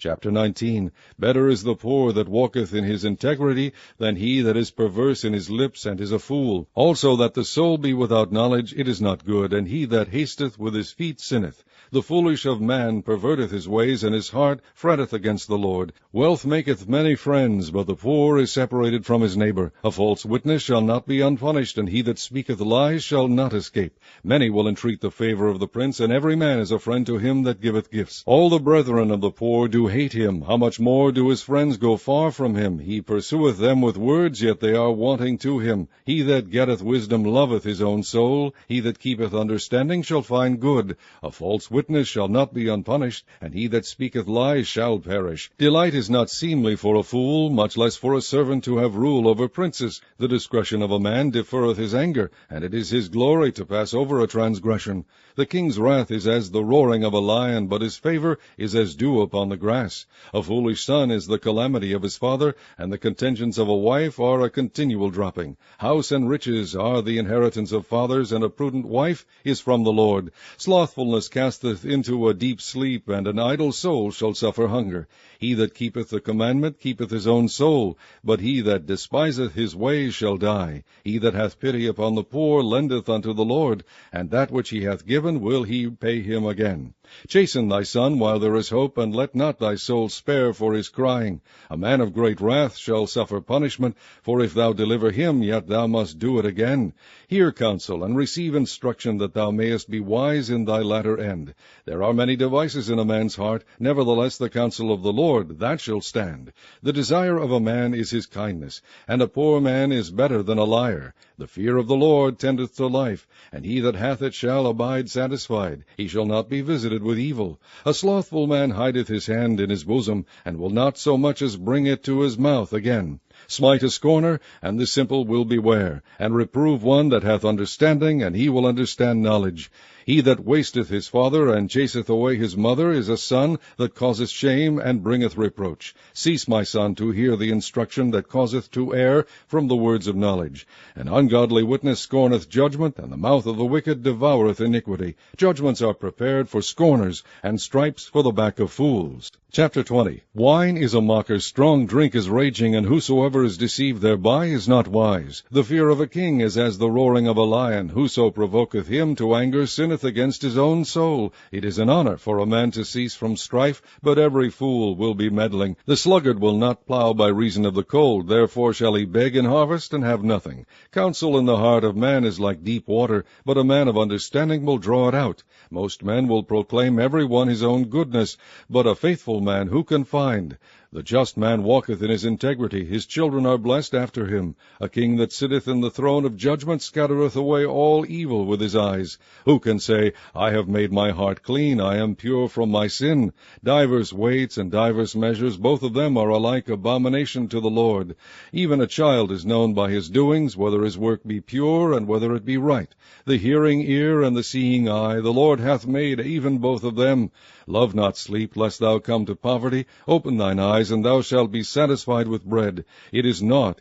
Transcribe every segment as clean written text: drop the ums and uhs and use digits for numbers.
Chapter 19. Better is the poor that walketh in his integrity than he that is perverse in his lips and is a fool. Also that the soul be without knowledge, it is not good, and he that hasteth with his feet sinneth. The foolish of man perverteth his ways, and his heart fretteth against the Lord. Wealth maketh many friends, but the poor is separated from his neighbor. A false witness shall not be unpunished, and he that speaketh lies shall not escape. Many will entreat the favor of the prince, and every man is a friend to him that giveth gifts. All the brethren of the poor do hate him. How much more do his friends go far from him? He pursueth them with words, yet they are wanting to him. He that getteth wisdom loveth his own soul. He that keepeth understanding shall find good. A false witness shall not be unpunished, and he that speaketh lies shall perish. Delight is not seemly for a fool, much less for a servant to have rule over princes. The discretion of a man deferreth his anger, and it is his glory to pass over a transgression. The king's wrath is as the roaring of a lion, but his favor is as dew upon the grass. A foolish son is the calamity of his father, and the contentions of a wife are a continual dropping. House and riches are the inheritance of fathers, and a prudent wife is from the Lord. Slothfulness casteth into a deep sleep, and an idle soul shall suffer hunger. He that keepeth the commandment keepeth his own soul, but he that despiseth his ways shall die. He that hath pity upon the poor lendeth unto the Lord, and that which he hath given will he pay him again. Chasten thy son while there is hope, and let not thy soul spare for his crying. A man of great wrath shall suffer punishment, for if thou deliver him, yet thou must do it again. Hear counsel, and receive instruction, that thou mayest be wise in thy latter end. There are many devices in a man's heart, nevertheless the counsel of the Lord, that shall stand. The desire of a man is his kindness, and a poor man is better than a liar. The fear of the Lord tendeth to life, and he that hath it shall abide satisfied. He shall not be visited with evil. A slothful man hideth his hand in his bosom, and will not so much as bring it to his mouth again. Smite a scorner, and the simple will beware, and reprove one that hath understanding, and he will understand knowledge. He that wasteth his father, and chaseth away his mother, is a son that causeth shame, and bringeth reproach. Cease, my son, to hear the instruction that causeth to err from the words of knowledge. An ungodly witness scorneth judgment, and the mouth of the wicked devoureth iniquity. Judgments are prepared for scorners, and stripes for the back of fools. Chapter 20. Wine is a mocker, strong drink is raging, and whosoever is deceived thereby is not wise. The fear of a king is as the roaring of a lion. Whoso provoketh him to anger sinneth against his own soul. It is an honor for a man to cease from strife, but every fool will be meddling. The sluggard will not plow by reason of the cold, therefore shall he beg in harvest and have nothing. Counsel in the heart of man is like deep water, but a man of understanding will draw it out. Most men will proclaim every one his own goodness, but a faithful man who can find? The just man walketh in his integrity, his children are blessed after him. A king that sitteth in the throne of judgment scattereth away all evil with his eyes. Who can say, I have made my heart clean, I am pure from my sin? Divers weights and divers measures, both of them are alike abomination to the Lord. Even a child is known by his doings, whether his work be pure, and whether it be right. The hearing ear and the seeing eye, the Lord hath made even both of them. Love not sleep, lest thou come to poverty. Open thine eyes, and thou shalt be satisfied with bread. It is naught,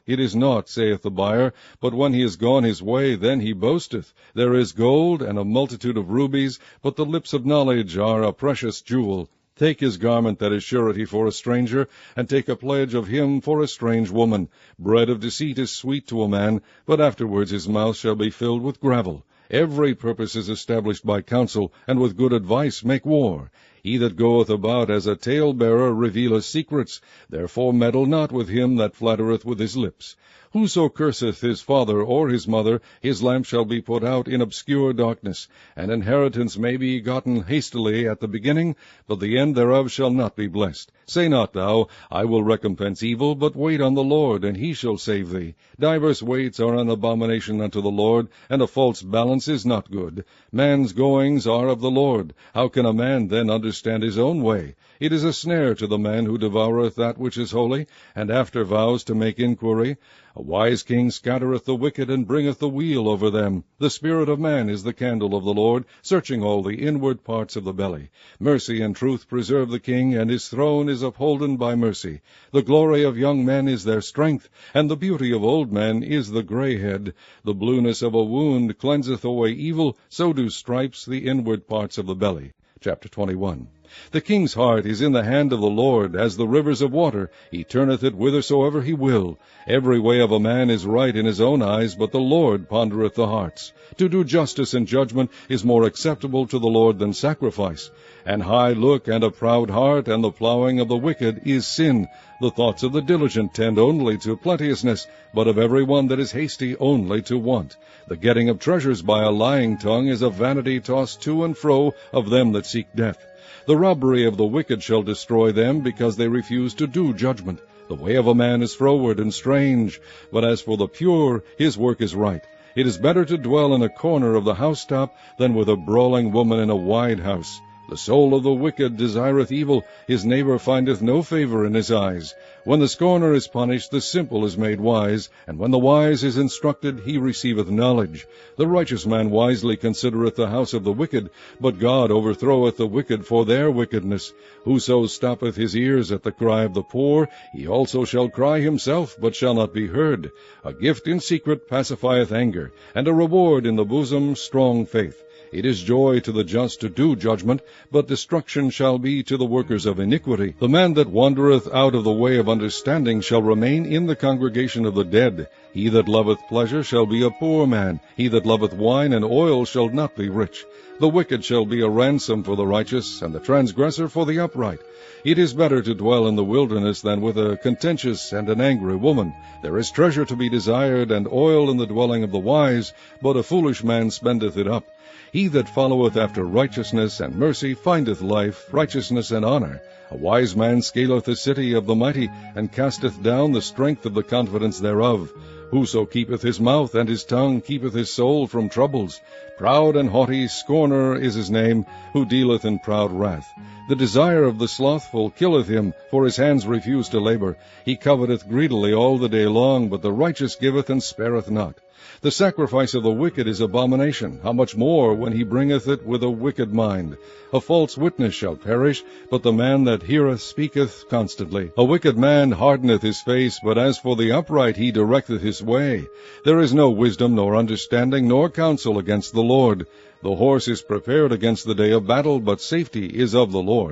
saith the buyer, but when he is gone his way, then he boasteth. There is gold and a multitude of rubies, but the lips of knowledge are a precious jewel. Take his garment that is surety for a stranger, and take a pledge of him for a strange woman. Bread of deceit is sweet to a man, but afterwards his mouth shall be filled with gravel. Every purpose is established by counsel, and with good advice make war. He that goeth about as a talebearer revealeth secrets. Therefore meddle not with him that flattereth with his lips. Whoso curseth his father or his mother, his lamp shall be put out in obscure darkness. An inheritance may be gotten hastily at the beginning, but the end thereof shall not be blessed. Say not thou, I will recompense evil, but wait on the Lord, and he shall save thee. Divers weights are an abomination unto the Lord, and a false balance is not good. Man's goings are of the Lord. How can a man then understand his own way? It is a snare to the man who devoureth that which is holy, and after vows to make inquiry. A wise king scattereth the wicked, and bringeth the weal over them. The spirit of man is the candle of the Lord, searching all the inward parts of the belly. Mercy and truth preserve the king, and his throne is upholden by mercy. The glory of young men is their strength, and the beauty of old men is the grey head. The blueness of a wound cleanseth away evil, so do stripes the inward parts of the belly. Chapter 21. The king's heart is in the hand of the Lord, as the rivers of water. He turneth it whithersoever he will. Every way of a man is right in his own eyes, but the Lord pondereth the hearts. To do justice and judgment is more acceptable to the Lord than sacrifice. An high look and a proud heart, and the plowing of the wicked is sin. The thoughts of the diligent tend only to plenteousness, but of every one that is hasty only to want. The getting of treasures by a lying tongue is a vanity tossed to and fro of them that seek death. The robbery of the wicked shall destroy them, because they refuse to do judgment. The way of a man is froward and strange, but as for the pure, his work is right. It is better to dwell in a corner of the housetop than with a brawling woman in a wide house. The soul of the wicked desireth evil, his neighbor findeth no favor in his eyes. When the scorner is punished, the simple is made wise, and when the wise is instructed, he receiveth knowledge. The righteous man wisely considereth the house of the wicked, but God overthroweth the wicked for their wickedness. Whoso stoppeth his ears at the cry of the poor, he also shall cry himself, but shall not be heard. A gift in secret pacifieth anger, and a reward in the bosom strong faith. It is joy to the just to do judgment, but destruction shall be to the workers of iniquity. The man that wandereth out of the way of understanding shall remain in the congregation of the dead. He that loveth pleasure shall be a poor man. He that loveth wine and oil shall not be rich. The wicked shall be a ransom for the righteous, and the transgressor for the upright. It is better to dwell in the wilderness than with a contentious and an angry woman. There is treasure to be desired, and oil in the dwelling of the wise, but a foolish man spendeth it up. He that followeth after righteousness and mercy findeth life, righteousness, and honor. A wise man scaleth the city of the mighty, and casteth down the strength of the confidence thereof. Whoso keepeth his mouth and his tongue keepeth his soul from troubles. Proud and haughty scorner is his name, who dealeth in proud wrath. The desire of the slothful killeth him, for his hands refuse to labor. He coveteth greedily all the day long, but the righteous giveth and spareth not. The sacrifice of the wicked is abomination, how much more when he bringeth it with a wicked mind. A false witness shall perish, but the man that heareth speaketh constantly. A wicked man hardeneth his face, but as for the upright he directeth his way. There is no wisdom, nor understanding, nor counsel against the Lord. The horse is prepared against the day of battle, but safety is of the Lord.